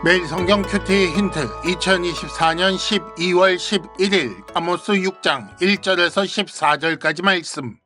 매일 성경 큐티 힌트 2024년 12월 11일 아모스 6장 1절에서 14절까지 말씀.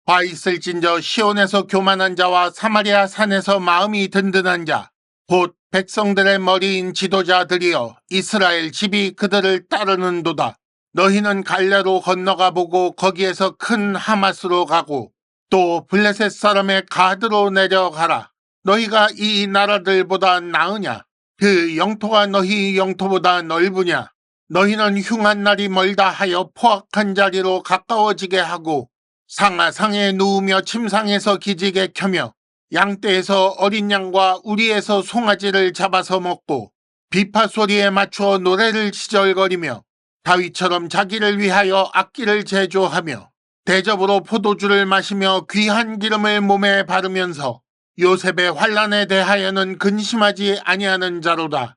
화 있을진저 시온에서 교만한 자와 사마리아 산에서 마음이 든든한 자 곧 백성들의 머리인 지도자들이여 이스라엘 집이 그들을 따르는도다. 너희는 갈레로 건너가 보고 거기에서 큰 하마스로 가고 또 블레셋 사람의 가드로 내려가라. 너희가 이 나라들보다 나으냐? 그 영토가 너희 영토보다 넓으냐? 너희는 흉한 날이 멀다 하여 포악한 자리로 가까워지게 하고 상하상에 누우며 침상에서 기지개 켜며 양떼에서 어린 양과 우리에서 송아지를 잡아서 먹고 비파 소리에 맞추어 노래를 시절거리며 다윗처럼 자기를 위하여 악기를 제조하며 대접으로 포도주를 마시며 귀한 기름을 몸에 바르면서 요셉의 환난에 대하여는 근심하지 아니하는 자로다.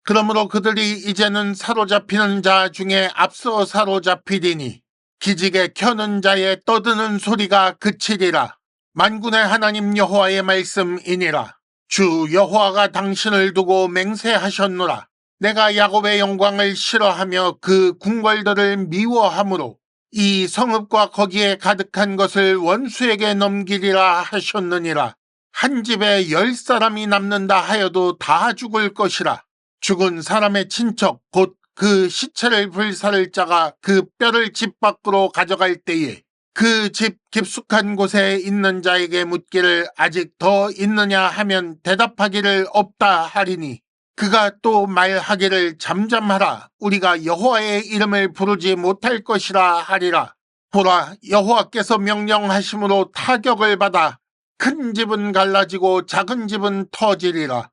그러므로 그들이 이제는 사로잡히는 자 중에 앞서 사로잡히리니 기지개 켜는 자의 떠드는 소리가 그치리라. 만군의 하나님 여호와의 말씀이니라. 주 여호와가 당신을 두고 맹세하셨노라. 내가 야곱의 영광을 싫어하며 그 궁궐들을 미워하므로 이 성읍과 거기에 가득한 것을 원수에게 넘기리라 하셨느니라. 한 집에 10사람이 남는다 하여도 다 죽을 것이라. 죽은 사람의 친척 곧 그 시체를 불사를 자가 그 뼈를 집 밖으로 가져갈 때에 그 집 깊숙한 곳에 있는 자에게 묻기를 아직 더 있느냐 하면 대답하기를 없다 하리니 그가 또 말하기를 잠잠하라. 우리가 여호와의 이름을 부르지 못할 것이라 하리라. 보라, 여호와께서 명령하심으로 타격을 받아 큰 집은 갈라지고 작은 집은 터지리라.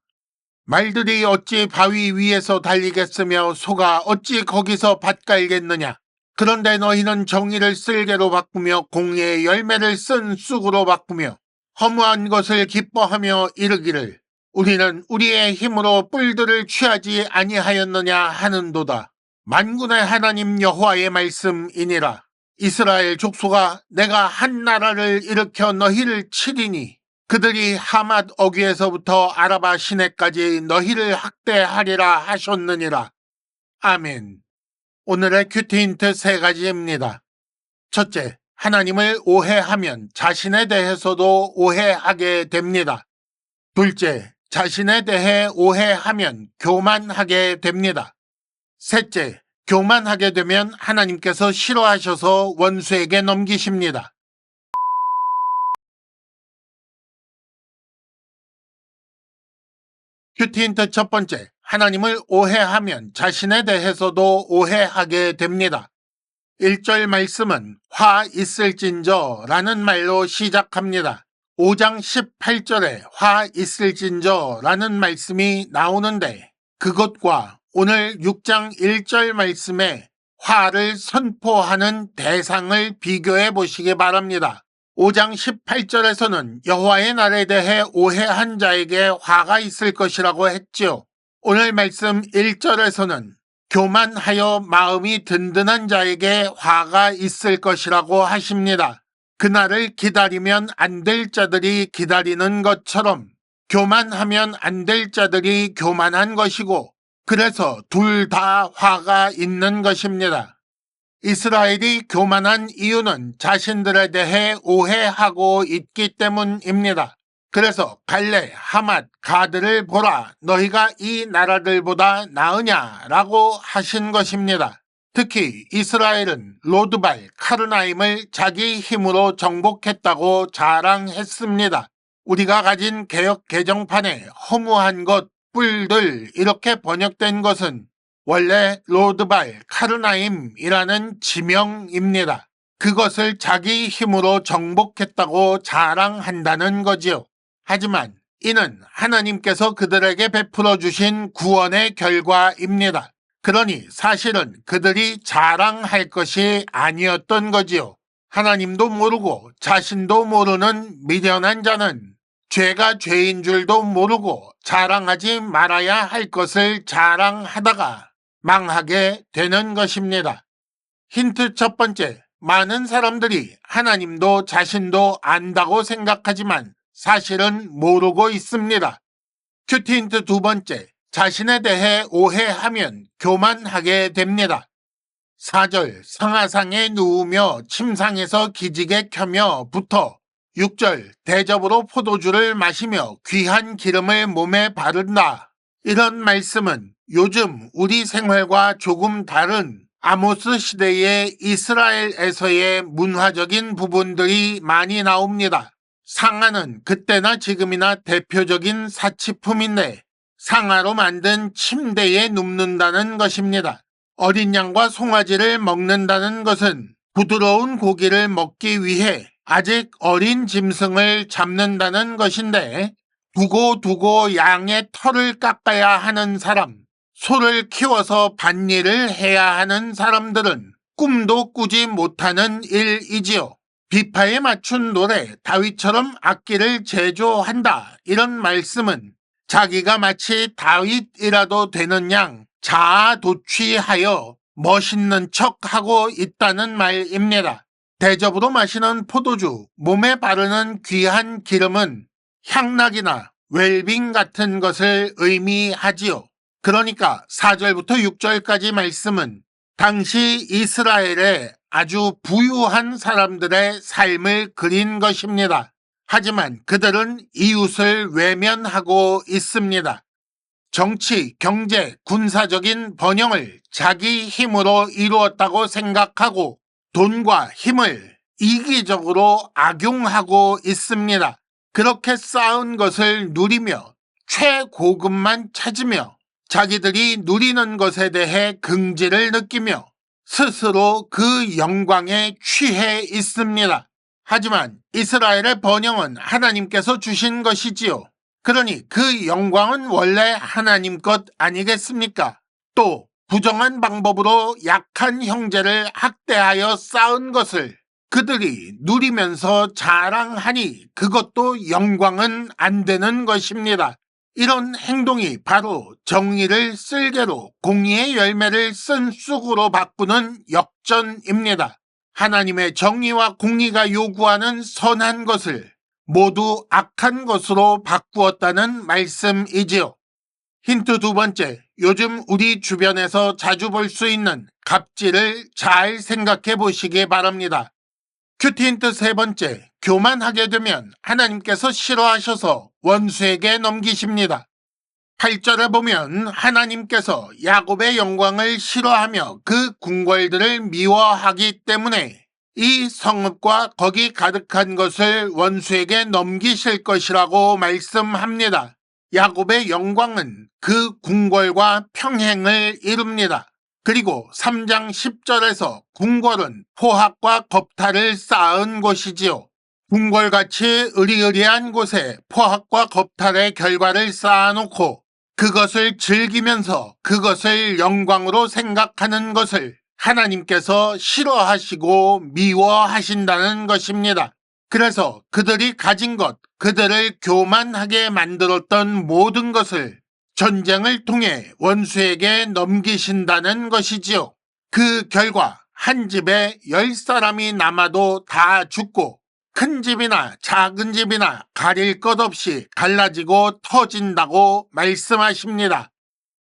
말들이 어찌 바위 위에서 달리겠으며 소가 어찌 거기서 밭 갈겠느냐. 그런데 너희는 정의를 쓸개로 바꾸며 공의의 열매를 쓴 쑥으로 바꾸며 허무한 것을 기뻐하며 이르기를 우리는 우리의 힘으로 뿔들을 취하지 아니하였느냐 하는도다. 만군의 하나님 여호와의 말씀이니라. 이스라엘 족속아, 내가 한 나라를 일으켜 너희를 치리니 그들이 하맛 어귀에서부터 아라바 시내까지 너희를 학대하리라 하셨느니라. 아멘. 오늘의 큐티 힌트 3가지입니다. 첫째, 하나님을 오해하면 자신에 대해서도 오해하게 됩니다. 둘째, 자신에 대해 오해하면 교만하게 됩니다. 셋째, 교만하게 되면 하나님께서 싫어하셔서 원수에게 넘기십니다. 큐티 힌트 첫 번째, 하나님을 오해하면 자신에 대해서도 오해하게 됩니다. 1절 말씀은 화 있을진저 라는 말로 시작합니다. 5장 18절에 화 있을진저 라는 말씀이 나오는데 그것과 오늘 6장 1절 말씀에 화를 선포하는 대상을 비교해 보시기 바랍니다. 5장 18절에서는 여호와의 날에 대해 오해한 자에게 화가 있을 것이라고 했지요. 오늘 말씀 1절에서는 교만하여 마음이 든든한 자에게 화가 있을 것이라고 하십니다. 그날을 기다리면 안 될 자들이 기다리는 것처럼 교만하면 안 될 자들이 교만한 것이고 그래서 둘 다 화가 있는 것입니다. 이스라엘이 교만한 이유는 자신들에 대해 오해하고 있기 때문입니다. 그래서 갈레, 하맛, 가드를 보라. 너희가 이 나라들보다 나으냐라고 하신 것입니다. 특히 이스라엘은 로드발, 카르나임을 자기 힘으로 정복했다고 자랑했습니다. 우리가 가진 개역 개정판에 허무한 것, 뿔들 이렇게 번역된 것은 원래 로드발, 카르나임이라는 지명입니다. 그것을 자기 힘으로 정복했다고 자랑한다는 거지요. 하지만 이는 하나님께서 그들에게 베풀어 주신 구원의 결과입니다. 그러니 사실은 그들이 자랑할 것이 아니었던 거지요. 하나님도 모르고 자신도 모르는 미련한 자는 죄가 죄인 줄도 모르고 자랑하지 말아야 할 것을 자랑하다가 망하게 되는 것입니다. 힌트 첫 번째, 많은 사람들이 하나님도 자신도 안다고 생각하지만 사실은 모르고 있습니다. 큐티 힌트 두 번째, 자신에 대해 오해하면 교만하게 됩니다. 4절, 상하상에 누우며 침상에서 기지개 켜며 부터. 6절, 대접으로 포도주를 마시며 귀한 기름을 몸에 바른다. 이런 말씀은 요즘 우리 생활과 조금 다른 아모스 시대의 이스라엘에서의 문화적인 부분들이 많이 나옵니다. 상하는 그때나 지금이나 대표적인 사치품인데 상하로 만든 침대에 눕는다는 것입니다. 어린 양과 송아지를 먹는다는 것은 부드러운 고기를 먹기 위해 아직 어린 짐승을 잡는다는 것인데 두고 양의 털을 깎아야 하는 사람, 소를 키워서 밭일을 해야 하는 사람들은 꿈도 꾸지 못하는 일이지요. 비파에 맞춘 노래, 다윗처럼 악기를 제조한다. 이런 말씀은 자기가 마치 다윗이라도 되는 양 자아도취하여 멋있는 척하고 있다는 말입니다. 대접으로 마시는 포도주, 몸에 바르는 귀한 기름은 향락이나 웰빙 같은 것을 의미하지요. 그러니까 4절부터 6절까지 말씀은 당시 이스라엘의 아주 부유한 사람들의 삶을 그린 것입니다. 하지만 그들은 이웃을 외면하고 있습니다. 정치, 경제, 군사적인 번영을 자기 힘으로 이루었다고 생각하고 돈과 힘을 이기적으로 악용하고 있습니다. 그렇게 쌓은 것을 누리며 최고급만 찾으며 자기들이 누리는 것에 대해 긍지를 느끼며 스스로 그 영광에 취해 있습니다. 하지만 이스라엘의 번영은 하나님께서 주신 것이지요. 그러니 그 영광은 원래 하나님 것 아니겠습니까? 또 부정한 방법으로 약한 형제를 학대하여 쌓은 것을 그들이 누리면서 자랑하니 그것도 영광은 안 되는 것입니다. 이런 행동이 바로 정의를 쓸개로 공의의 열매를 쓴 쑥으로 바꾸는 역전입니다. 하나님의 정의와 공의가 요구하는 선한 것을 모두 악한 것으로 바꾸었다는 말씀이지요. 힌트 두 번째, 요즘 우리 주변에서 자주 볼 수 있는 갑질을 잘 생각해 보시기 바랍니다. 큐티 힌트 세 번째, 교만하게 되면 하나님께서 싫어하셔서 원수에게 넘기십니다. 8절에 보면 하나님께서 야곱의 영광을 싫어하며 그 궁궐들을 미워하기 때문에 이 성읍과 거기 가득한 것을 원수에게 넘기실 것이라고 말씀합니다. 야곱의 영광은 그 궁궐과 평행을 이룹니다. 그리고 3장 10절에서 궁궐은 포학과 겁탈을 쌓은 곳이지요. 궁궐같이 으리으리한 곳에 포학과 겁탈의 결과를 쌓아놓고 그것을 즐기면서 그것을 영광으로 생각하는 것을 하나님께서 싫어하시고 미워하신다는 것입니다. 그래서 그들이 가진 것, 그들을 교만하게 만들었던 모든 것을 전쟁을 통해 원수에게 넘기신다는 것이지요. 그 결과 한 집에 10사람이 남아도 다 죽고 큰 집이나 작은 집이나 가릴 것 없이 갈라지고 터진다고 말씀하십니다.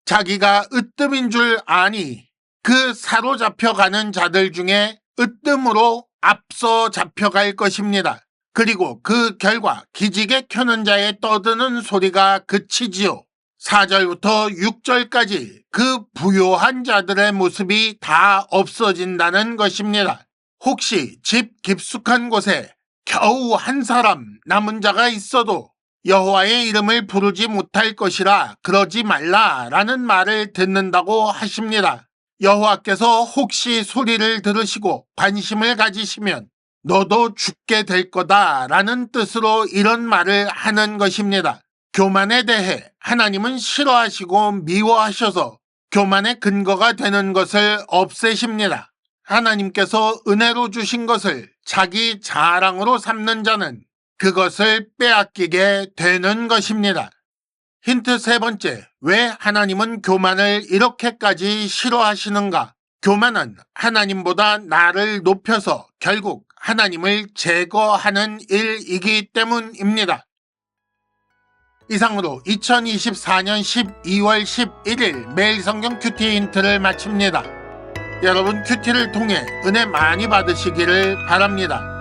자기가 으뜸인 줄 아니 그 사로잡혀가는 자들 중에 으뜸으로 앞서 잡혀갈 것입니다. 그리고 그 결과 기지개 켜는 자의 떠드는 소리가 그치지요. 4절부터 6절까지 그 부요한 자들의 모습이 다 없어진다는 것입니다. 혹시 집 깊숙한 곳에 겨우 한 사람 남은 자가 있어도 여호와의 이름을 부르지 못할 것이라 그러지 말라라는 말을 듣는다고 하십니다. 여호와께서 혹시 소리를 들으시고 관심을 가지시면 너도 죽게 될 거다라는 뜻으로 이런 말을 하는 것입니다. 교만에 대해 하나님은 싫어하시고 미워하셔서 교만의 근거가 되는 것을 없애십니다. 하나님께서 은혜로 주신 것을 자기 자랑으로 삼는 자는 그것을 빼앗기게 되는 것입니다. 힌트 세 번째, 왜 하나님은 교만을 이렇게까지 싫어하시는가? 교만은 하나님보다 나를 높여서 결국 하나님을 제거하는 일이기 때문입니다. 이상으로 2024년 12월 11일 매일성경 큐티 힌트를 마칩니다. 여러분 큐티를 통해 은혜 많이 받으시기를 바랍니다.